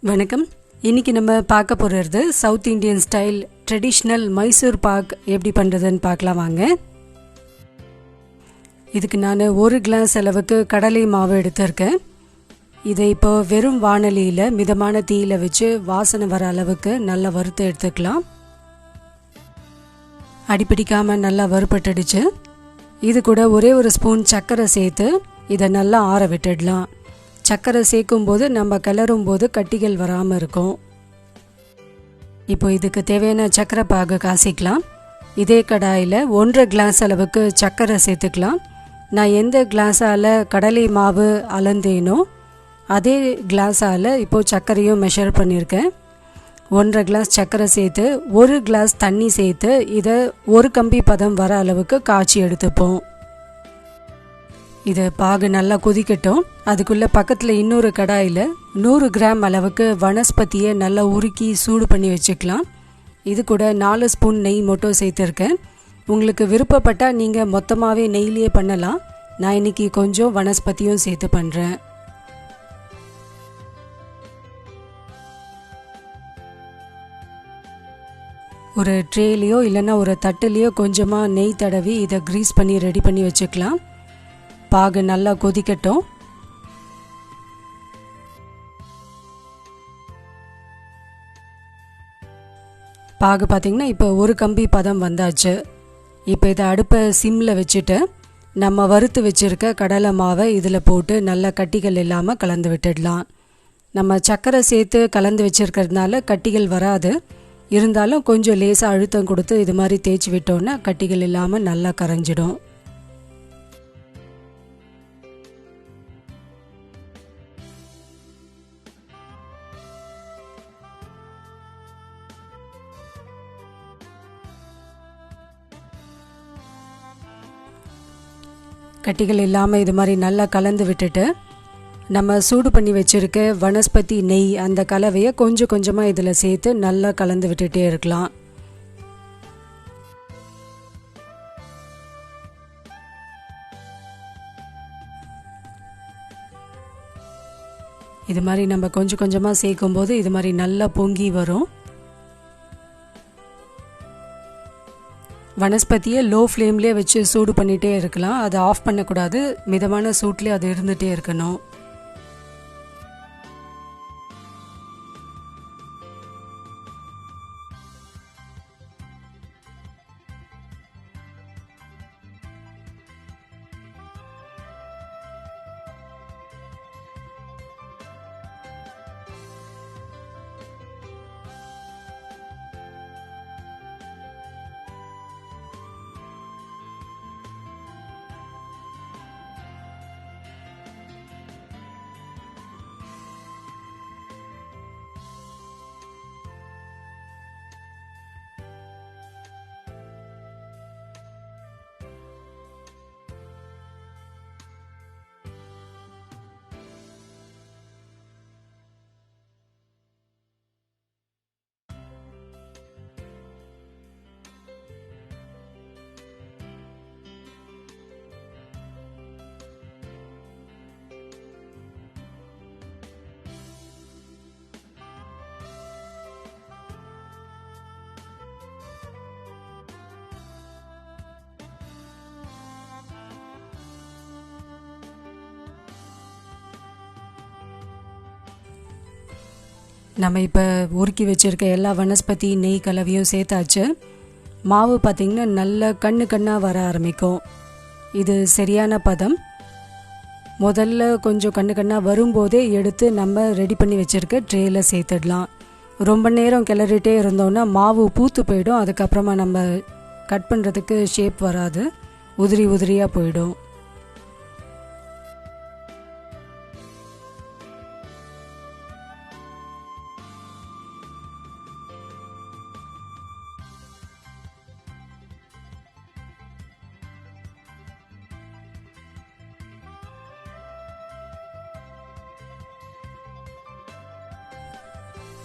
வணக்கம். இன்னைக்கு நம்ம பார்க்க போகிறது south Indian style traditional Mysore pak எப்படி பண்ணுறதுன்னு பார்க்கலாம் வாங்க. இதுக்கு நான் 1 கிளாஸ் அளவுக்கு கடலை மாவு எடுத்திருக்கேன். இதை இப்போ வெறும் வாணலியில் மிதமான தீயில வச்சு வாசனை வர அளவுக்கு நல்லா வறுத்து எடுத்துக்கலாம். அடிப்பிடிக்காமல் நல்லா வறுப்பட்டுடுச்சு. இது கூட ஒரே ஒரு ஸ்பூன் சர்க்கரை சேர்த்து இதை நல்லா ஆற விட்டுடலாம். சர்க்கரை சேர்க்கும் போது நம்ம கிளறும் போது கட்டிகள் வராமல் இருக்கும். இப்போ இதுக்கு தேவையான சர்க்கரை பாகு காசிக்கலாம். இதே கடாயில் 1.5 கிளாஸ் அளவுக்கு சர்க்கரை சேர்த்துக்கலாம். நான் எந்த கிளாஸால் கடலை மாவு அளந்தேனோ அதே கிளாஸால் இப்போது சர்க்கரையும் மெஷர் பண்ணியிருக்கேன். 1.5 கிளாஸ் சர்க்கரை சேர்த்து 1 கிளாஸ் தண்ணி சேர்த்து இதை 1 கம்பி பதம் வர அளவுக்கு காய்ச்சி எடுத்துப்போம். இது பாகு நல்லா கொதிக்கட்டும். அதுக்குள்ளே பக்கத்தில் இன்னொரு கடாயில் 100 கிராம் அளவுக்கு வனஸ்பதியை நல்லா உருக்கி சூடு பண்ணி வச்சுக்கலாம். இது கூட 4 ஸ்பூன் நெய் மட்டும் சேர்த்துருக்கேன். உங்களுக்கு விருப்பப்பட்டால் நீங்கள் மொத்தமாகவே நெய்லேயே பண்ணலாம். நான் இன்றைக்கி கொஞ்சம் வனஸ்பதியும் சேர்த்து பண்ணுறேன். ஒரு ட்ரேலையோ இல்லைன்னா ஒரு தட்டுலேயோ கொஞ்சமாக நெய் தடவி இதை க்ரீஸ் பண்ணி ரெடி பண்ணி வச்சுக்கலாம். பாகு நல்லா கொதிக்கட்டும். பாகு பார்த்திங்கன்னா இப்போ 1 கம்பி பதம் வந்தாச்சு. இப்போ இதை அடுப்பை சிம்மில் வச்சுட்டு நம்ம வறுத்து வச்சுருக்க கடலை மாவை இதில் போட்டு நல்லா கட்டிகள் இல்லாமல் கலந்து விட்டுடலாம். நம்ம சர்க்கரை சேர்த்து கலந்து வச்சுருக்கிறதுனால கட்டிகள் வராது. இருந்தாலும் கொஞ்சம் லேசாக அழுத்தம் கொடுத்து இது மாதிரி தேய்ச்சி விட்டோன்னா கட்டிகள் இல்லாமல் நல்லா கரைஞ்சிடும். கட்டிகள் இல்லாமல் இது மாதிரி நல்லா கலந்து விட்டுட்டு நம்ம சூடு பண்ணி வச்சுருக்க வனஸ்பதி நெய் அந்த கலவையை கொஞ்சம் கொஞ்சமாக இதில் சேர்த்து நல்லா கலந்து விட்டுட்டே இருக்கலாம். இது மாதிரி நம்ம கொஞ்சம் கொஞ்சமாக சேர்க்கும்போது இது மாதிரி நல்லா பொங்கி வரும். வனஸ்பதியை லோ ஃப்ளேம்லேயே வச்சு சூடு பண்ணிகிட்டே இருக்கலாம். அதை ஆஃப் பண்ணக்கூடாது. மிதமான சூட்லேயே அது இருந்துகிட்டே இருக்கணும். நம்ம இப்போ உருக்கி வச்சுருக்க எல்லா வனஸ்பதி நெய் கலவையும் சேர்த்தாச்சு. மாவு பார்த்திங்கன்னா நல்ல கண்ணாக வர ஆரம்பிக்கும். இது சரியான பதம். முதல்ல கொஞ்சம் கண்ணாக வரும்போதே எடுத்து நம்ம ரெடி பண்ணி வச்சுருக்க ட்ரேயில் சேர்த்துடலாம். ரொம்ப நேரம் கிளறிட்டே இருந்தோன்னா மாவு பூத்து போயிடும். அதுக்கப்புறமா நம்ம கட் பண்ணுறதுக்கு ஷேப் வராது, உதிரியாக போயிடும்.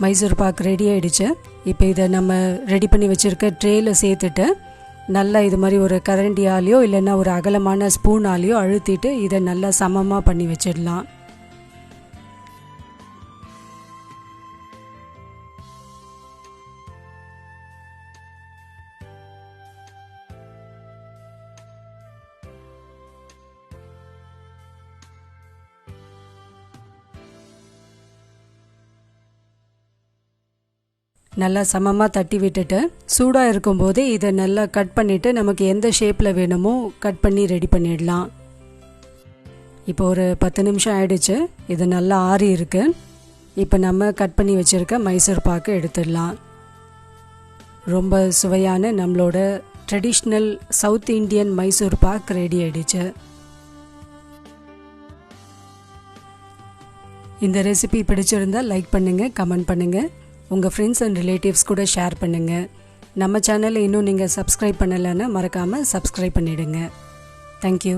மைசூர் பாக் ரெடி ஆகிடுச்சு. இப்போ இதை நம்ம ரெடி பண்ணி வச்சுருக்க ட்ரேயில் சேர்த்துட்டு நல்லா இது மாதிரி ஒரு கரண்டியாலேயோ இல்லைன்னா ஒரு அகலமான ஸ்பூனாலேயோ அழுத்திட்டு இதை நல்லா சமமாக பண்ணி வச்சிடலாம். நல்லா சமமாக தட்டி விட்டுட்டு சூடாக இருக்கும்போது இதை நல்லா கட் பண்ணிவிட்டு நமக்கு எந்த ஷேப்பில் வேணுமோ கட் பண்ணி ரெடி பண்ணிடலாம். இப்போ ஒரு 10 நிமிஷம் ஆயிடுச்சு. இது நல்லா ஆறி இருக்கு. இப்போ நம்ம கட் பண்ணி வச்சுருக்க மைசூர் பாக்கு எடுத்துடலாம். ரொம்ப சுவையான நம்மளோட traditional south Indian Mysore pak ready ஆயிடுச்சு. இந்த ரெசிபி பிடிச்சிருந்தா லைக் பண்ணுங்கள், கமெண்ட் பண்ணுங்கள், உங்கள் ஃப்ரெண்ட்ஸ் அண்ட் ரிலேட்டிவ்ஸ் கூட ஷேர் பண்ணுங்கள். நம்ம சேனலை இன்னும் நீங்கள் சப்ஸ்கிரைப் பண்ணலைன்னா மறக்காமல் சப்ஸ்கிரைப் பண்ணிவிடுங்க. தேங்க்யூ.